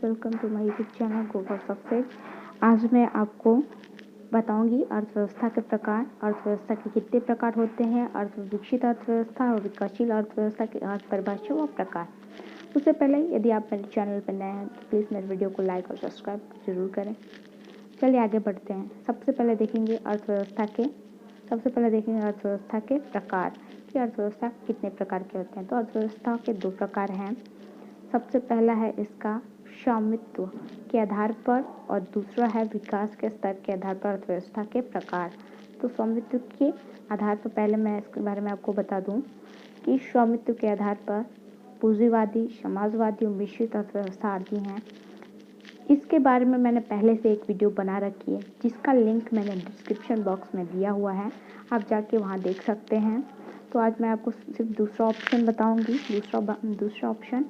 Welcome to my YouTube channel go for success. आज मैं आपको बताऊंगी अर्थव्यवस्था के प्रकार, अर्थव्यवस्था के कितने प्रकार होते हैं, विकसित अर्थव्यवस्था और विकासशील अर्थव्यवस्था के अर्थ परिभाषा व प्रकार। उससे पहले यदि आप मेरे चैनल पर नए हैं तो प्लीज़ मेरे वीडियो को लाइक और सब्सक्राइब जरूर करें। चलिए आगे बढ़ते हैं। सबसे पहले देखेंगे अर्थव्यवस्था के प्रकार कि अर्थव्यवस्था कितने प्रकार के होते हैं। तो अर्थव्यवस्था के दो प्रकार हैं। सबसे पहला है इसका स्वामित्व के आधार पर और दूसरा है विकास के स्तर के आधार पर अर्थव्यवस्था के प्रकार। तो स्वामित्व के आधार पर पहले मैं इसके बारे में आपको बता दूं कि स्वामित्व के आधार पर पूंजीवादी, समाजवादी और मिश्रित अर्थव्यवस्था आदि हैं। इसके बारे में मैंने पहले से एक वीडियो बना रखी है जिसका लिंक मैंने डिस्क्रिप्शन बॉक्स में दिया हुआ है, आप जाके वहाँ देख सकते हैं। तो आज मैं आपको सिर्फ दूसरा ऑप्शन बताऊंगी। दूसरा ऑप्शन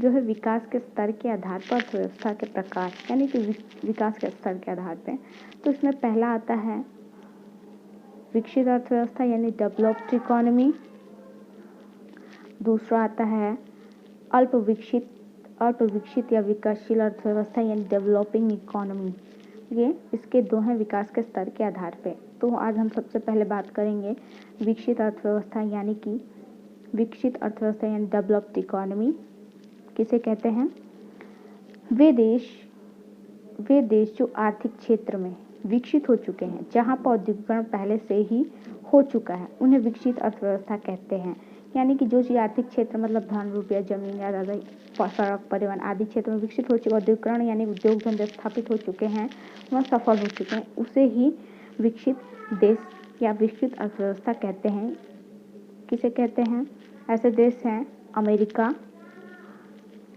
जो है विकास के स्तर के आधार पर अर्थव्यवस्था के प्रकार, यानी कि विकास के स्तर के आधार पे। तो इसमें पहला आता है विकसित अर्थव्यवस्था यानी डेवलप्ड इकोनॉमी। दूसरा आता है अल्प विकसित या विकासशील अर्थव्यवस्था यानी डेवलपिंग इकोनॉमी। ये इसके दो हैं विकास के स्तर के आधार पे। तो आज हम सबसे पहले बात करेंगे विकसित अर्थव्यवस्था यानी डेवलप्ड इकोनॉमी किसे कहते हैं। वे देश जो आर्थिक क्षेत्र में विकसित हो चुके हैं, जहां पर औद्योगिकरण पहले से ही हो चुका है, उन्हें विकसित अर्थव्यवस्था कहते हैं। यानी कि जो चीज आर्थिक क्षेत्र मतलब धन, रुपया, जमीन या सड़क, परिवहन आदि क्षेत्र में विकसित हो चुके, औद्योगिकरण यानी उद्योग धंधे स्थापित हो चुके हैं, वह सफल हो चुके हैं, उसे ही विकसित देश या विकसित अर्थव्यवस्था कहते हैं। किसे कहते हैं? ऐसे देश हैं अमेरिका,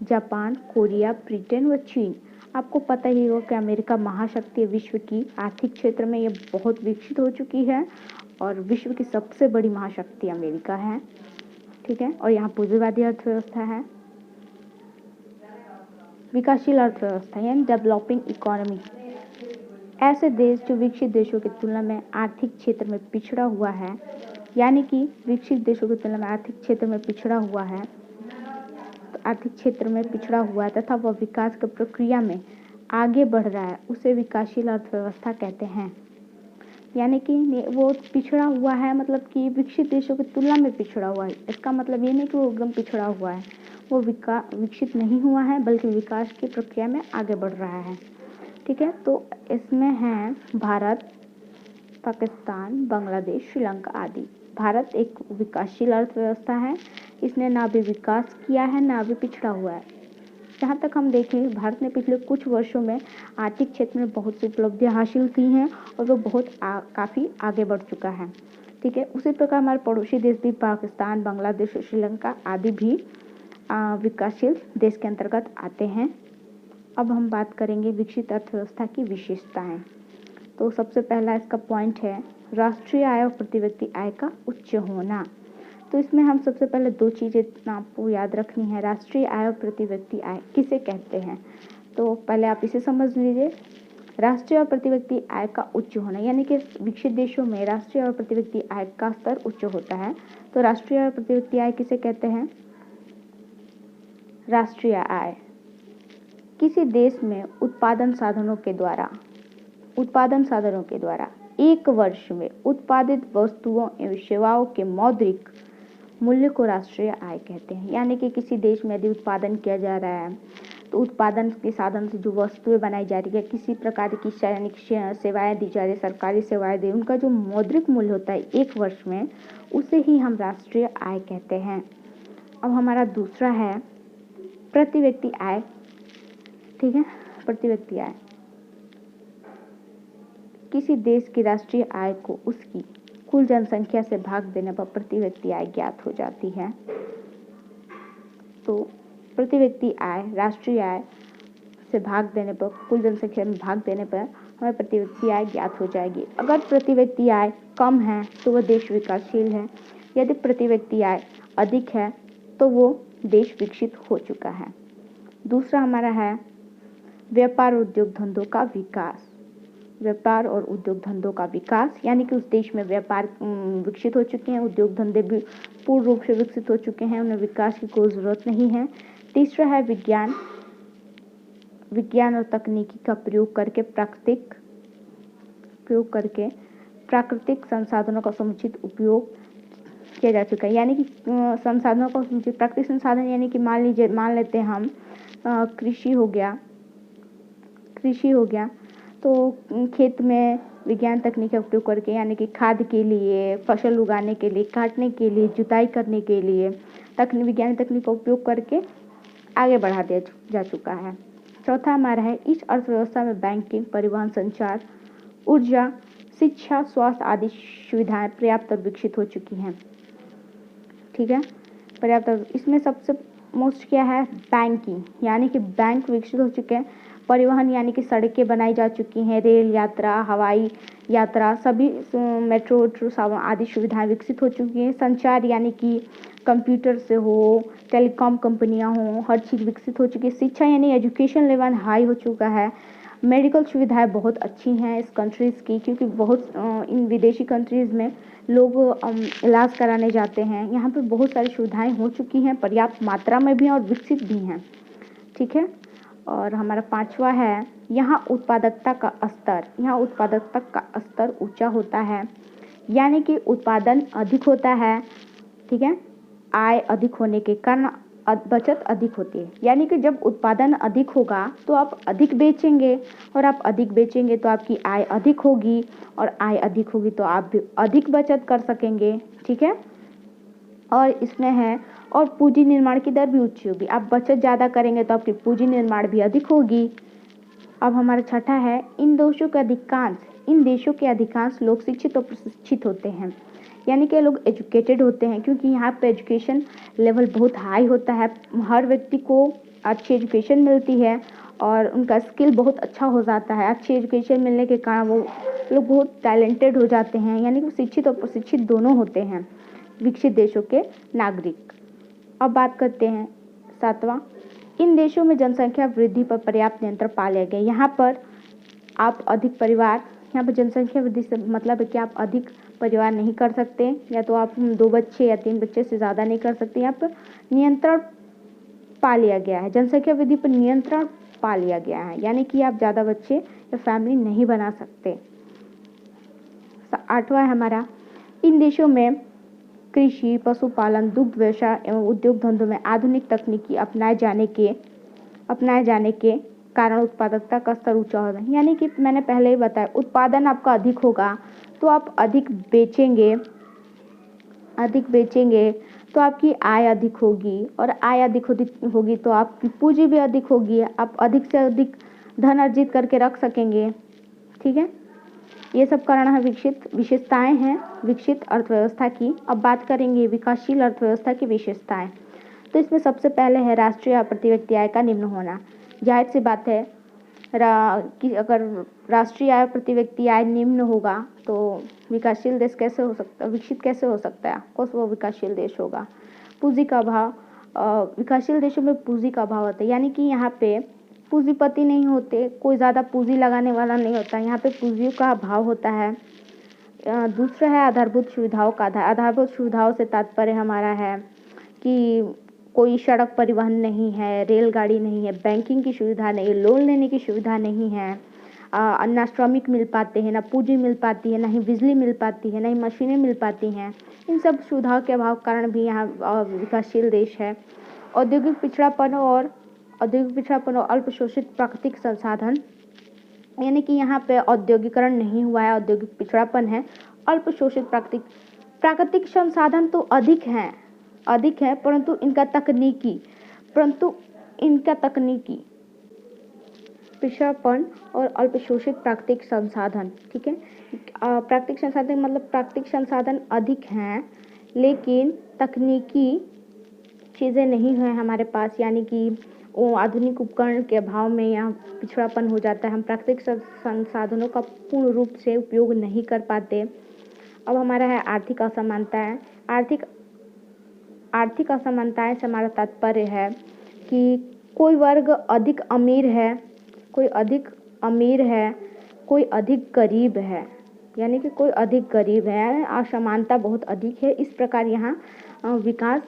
जापान, कोरिया, ब्रिटेन व चीन। आपको पता ही होगा कि अमेरिका महाशक्ति विश्व की आर्थिक क्षेत्र में ये बहुत विकसित हो चुकी है और विश्व की सबसे बड़ी महाशक्ति अमेरिका है, ठीक है। और यहाँ पूंजीवादी अर्थव्यवस्था है। विकासशील अर्थव्यवस्था यानी डेवलपिंग इकोनॉमी, ऐसे देश जो विकसित देशों की तुलना में आर्थिक क्षेत्र में पिछड़ा हुआ है, यानी कि विकसित देशों की तुलना में आर्थिक क्षेत्र में पिछड़ा हुआ है तथा वह विकास की प्रक्रिया में आगे बढ़ रहा है, उसे विकासशील अर्थव्यवस्था कहते हैं। यानी कि वो पिछड़ा हुआ है, मतलब कि विकसित देशों की तुलना में पिछड़ा हुआ है। इसका मतलब ये नहीं कि वो एकदम पिछड़ा हुआ है, वो विकसित नहीं हुआ है बल्कि विकास की प्रक्रिया में आगे बढ़ रहा है, ठीक है। तो इसमें हैं भारत, पाकिस्तान, बांग्लादेश, श्रीलंका आदि। भारत एक विकासशील अर्थव्यवस्था है, इसने ना भी विकास किया है ना भी पिछड़ा हुआ है। जहाँ तक हम देखें, भारत ने पिछले कुछ वर्षों में आर्थिक क्षेत्र में बहुत सी उपलब्धियाँ हासिल की हैं और वो काफ़ी आगे बढ़ चुका है, ठीक है। उसी प्रकार हमारे पड़ोसी देश भी पाकिस्तान, बांग्लादेश और श्रीलंका आदि भी विकासशील देश के अंतर्गत आते हैं। अब हम बात करेंगे विकसित अर्थव्यवस्था की विशेषताएं। तो सबसे पहला इसका पॉइंट है राष्ट्रीय आय और प्रति व्यक्ति आय का उच्च होना। तो इसमें हम सबसे पहले दो चीज़ें आपको याद रखनी है। राष्ट्रीय आय और प्रति व्यक्ति आय किसे कहते हैं, तो पहले आप इसे समझ लीजिए। राष्ट्रीय और प्रति व्यक्ति आय का उच्च होना, यानी कि विकसित देशों में राष्ट्रीय और प्रति व्यक्ति आय का स्तर उच्च होता है। तो राष्ट्रीय और प्रति व्यक्ति आय किसे कहते हैं? राष्ट्रीय आय किसी देश में उत्पादन साधनों के द्वारा एक वर्ष में उत्पादित वस्तुओं एवं सेवाओं के मौद्रिक मूल्य को राष्ट्रीय आय कहते हैं। यानी कि किसी देश में यदि उत्पादन किया जा रहा है तो उत्पादन के साधन से जो वस्तुएं बनाई जा रही है, किसी प्रकार की सैनिक सेवाएं दी जा रही है, सरकारी सेवाएं दी, उनका जो मौद्रिक मूल्य होता है एक वर्ष में, उसे ही हम राष्ट्रीय आय कहते हैं। अब हमारा दूसरा है प्रति व्यक्ति आय, ठीक है। प्रति व्यक्ति आय किसी देश की राष्ट्रीय आय को उसकी कुल जनसंख्या से भाग देने पर प्रति व्यक्ति आय ज्ञात हो जाती है। तो प्रति व्यक्ति आय राष्ट्रीय आय से भाग देने पर, कुल जनसंख्या में भाग देने पर हमें प्रति व्यक्ति आय ज्ञात हो जाएगी। अगर प्रति व्यक्ति आय कम है तो वह देश विकासशील है, यदि प्रति व्यक्ति आय अधिक है तो वो देश विकसित हो चुका है। दूसरा हमारा है व्यापार और उद्योग धंधों का विकास, यानी कि उस देश में व्यापार विकसित हो चुके हैं, उद्योग धंधे भी पूर्ण रूप से विकसित हो चुके हैं, उन्हें विकास की कोई ज़रूरत नहीं है। तीसरा है विज्ञान विज्ञान और तकनीकी का प्रयोग करके प्राकृतिक संसाधनों का समुचित उपयोग किया जा चुका है। यानी कि संसाधनों का समुचित, प्राकृतिक संसाधन यानी कि मान लेते हैं हम कृषि हो गया तो खेत में विज्ञान तकनीक का उपयोग करके, यानी कि खाद के लिए, फसल उगाने के लिए, काटने के लिए, जुताई करने के लिए विज्ञान तकनीक का उपयोग करके आगे बढ़ा दिया जा चुका है। चौथा हमारा है, इस अर्थव्यवस्था में बैंकिंग, परिवहन, संचार, ऊर्जा, शिक्षा, स्वास्थ्य आदि सुविधाएं पर्याप्त और विकसित हो चुकी हैं। ठीक है, पर्याप्त। इसमें सबसे मोस्ट क्या है, बैंकिंग, यानी कि बैंक विकसित हो चुके हैं। परिवहन यानी कि सड़कें बनाई जा चुकी हैं, रेल यात्रा, हवाई यात्रा, सभी मेट्रो आदि सुविधाएं विकसित हो चुकी हैं। संचार यानी कि कंप्यूटर से हो, टेलीकॉम कंपनियां हो, हर चीज़ विकसित हो चुकी है। शिक्षा यानी एजुकेशन लेवल हाई हो चुका है। मेडिकल सुविधाएं बहुत अच्छी हैं इस कंट्रीज़ की, क्योंकि बहुत इन विदेशी कंट्रीज़ में लोग इलाज कराने जाते हैं। यहाँ पे बहुत सारी सुविधाएं हो चुकी हैं, पर्याप्त मात्रा में भी और विकसित भी हैं। ठीक है, और हमारा पांचवा है, यहाँ उत्पादकता का स्तर ऊंचा होता है, यानी कि उत्पादन अधिक होता है। ठीक है, आय अधिक होने के कारण बचत अधिक होती है। यानी कि जब उत्पादन अधिक होगा तो आप अधिक बेचेंगे, और आप अधिक बेचेंगे तो आपकी आय अधिक होगी, और आय अधिक होगी तो आप भी अधिक बचत कर सकेंगे। ठीक है, और इसमें है, और पूंजी निर्माण की दर भी ऊंची होगी। आप बचत ज़्यादा करेंगे तो आपकी पूंजी निर्माण भी अधिक होगी। अब हमारा छठा है, इन देशों के अधिकांश लोग शिक्षित और प्रशिक्षित होते हैं, यानी कि लोग एजुकेटेड होते हैं, क्योंकि यहाँ पे एजुकेशन लेवल बहुत हाई होता है। हर व्यक्ति को अच्छी एजुकेशन मिलती है और उनका स्किल बहुत अच्छा हो जाता है। अच्छी एजुकेशन मिलने के कारण वो लोग बहुत टैलेंटेड हो जाते हैं, यानी कि शिक्षित और प्रशिक्षित दोनों होते हैं विकसित देशों के नागरिक। अब बात करते हैं सातवां, इन देशों में जनसंख्या वृद्धि पर पर्याप्त नियंत्रण पा लिया गया। यहाँ पर आप अधिक परिवार, यहाँ पर जनसंख्या वृद्धि से मतलब है कि आप अधिक परिवार नहीं कर सकते, या तो आप 2 बच्चे या 3 बच्चे से ज़्यादा नहीं कर सकते। यहाँ पर नियंत्रण पा लिया गया है, जनसंख्या वृद्धि पर नियंत्रण पा लिया गया है, यानी कि आप ज़्यादा बच्चे या फैमिली नहीं बना सकते। आठवां है हमारा, इन देशों में कृषि, पशुपालन, दुग्ध व्यवसाय एवं उद्योग धंधों में आधुनिक तकनीकी अपनाए जाने के कारण उत्पादकता का स्तर ऊंचा होगा। यानी कि मैंने पहले ही बताया, उत्पादन आपका अधिक होगा तो आप अधिक बेचेंगे तो आपकी आय अधिक होगी, और आय अधिक होगी तो आपकी पूंजी भी अधिक होगी, आप अधिक से अधिक धन अर्जित करके रख सकेंगे। ठीक है, ये सब कारण है विशेषताएं हैं विकसित अर्थव्यवस्था की। अब बात करेंगे विकासशील अर्थव्यवस्था की विशेषताएं। तो इसमें सबसे पहले है राष्ट्रीय आय प्रति व्यक्ति आय का निम्न होना। जाहिर सी बात है कि अगर राष्ट्रीय आय प्रति व्यक्ति आय निम्न होगा तो विकासशील देश कैसे हो सकता है, विकसित कैसे हो सकता है, कौन सा वो विकासशील देश होगा। पूंजी का अभाव, विकासशील देशों में पूंजी का अभाव होता है, यानी कि यहाँ पे पूंजीपति नहीं होते, कोई ज़्यादा पूंजी लगाने वाला नहीं होता, यहाँ पे पूंजी का अभाव होता है। दूसरा है आधारभूत सुविधाओं का आधारभूत सुविधाओं से तात्पर्य हमारा है कि कोई सड़क परिवहन नहीं है, रेलगाड़ी नहीं है, बैंकिंग की सुविधा नहीं है, लोन लेने की सुविधा नहीं है, ना श्रमिक मिल पाते हैं, ना पूंजी मिल पाती है, ना ही बिजली मिल पाती है, ना ही मशीनें मिल पाती हैं। इन सब सुविधाओं के अभाव कारण भी यहाँ विकासशील देश है। औद्योगिक पिछड़ापन और अल्प शोषित प्राकृतिक संसाधन, यानी कि यहाँ पे औद्योगिकरण नहीं हुआ है, औद्योगिक पिछड़ापन है। अल्प शोषित प्राकृतिक संसाधन तो अधिक है, परंतु इनका तकनीकी पिछड़ापन और अल्प शोषित प्राकृतिक संसाधन। ठीक है, प्राकृतिक संसाधन मतलब प्राकृतिक संसाधन अधिक हैं लेकिन तकनीकी चीज़ें नहीं हैं हमारे पास, यानी कि वो आधुनिक उपकरण के अभाव में यहाँ पिछड़ापन हो जाता है। हम प्राकृतिक संसाधनों का पूर्ण रूप से उपयोग नहीं कर पाते। अब हमारा है आर्थिक असमानताएं। आर्थिक असमानताएं से हमारा तात्पर्य है कि कोई वर्ग अधिक अमीर है, कोई अधिक गरीब है, यानी कि कोई अधिक गरीब है, असमानता बहुत अधिक है। इस प्रकार यहाँ विकास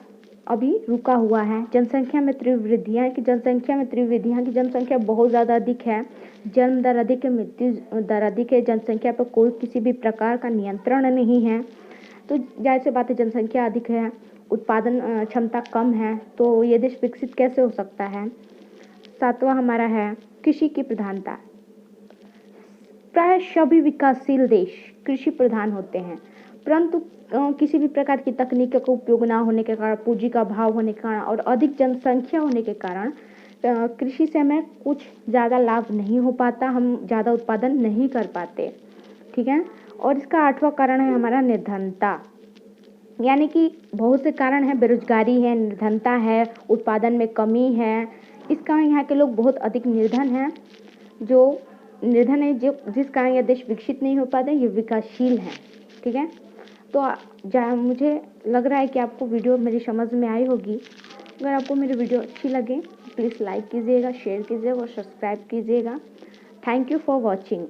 अभी रुका हुआ है। जनसंख्या में तीव्र वृद्धि है कि जनसंख्या में तीव्र वृद्धि है कि जनसंख्या बहुत ज़्यादा अधिक है, जन्म दर अधिक है, मृत्यु दर अधिक है, जनसंख्या पर कोई किसी भी प्रकार का नियंत्रण नहीं है। तो जाहिर सी बात है, जनसंख्या अधिक है, उत्पादन क्षमता कम है, तो ये देश विकसित कैसे हो सकता है। 7वां हमारा है कृषि की प्रधानता। प्राय सभी विकासशील देश कृषि प्रधान होते हैं, परंतु किसी भी प्रकार की तकनीक का उपयोग ना होने के कारण, पूंजी का अभाव होने के कारण और अधिक जनसंख्या होने के कारण कृषि से हमें कुछ ज़्यादा लाभ नहीं हो पाता, हम ज़्यादा उत्पादन नहीं कर पाते। ठीक है। और इसका 8वां कारण है हमारा निर्धनता, यानी कि बहुत से कारण हैं, बेरोजगारी है, निर्धनता है, उत्पादन में कमी है। इस कारण यहाँ के लोग बहुत अधिक निर्धन हैं, जो निर्धन है, जो जिस कारण यह देश विकसित नहीं हो पाते, ये विकासशील हैं। ठीक है। तो मुझे लग रहा है कि आपको वीडियो मेरी समझ में आई होगी। अगर आपको मेरी वीडियो अच्छी लगे प्लीज़ लाइक कीजिएगा, शेयर कीजिएगा और सब्सक्राइब कीजिएगा। Thank you for watching.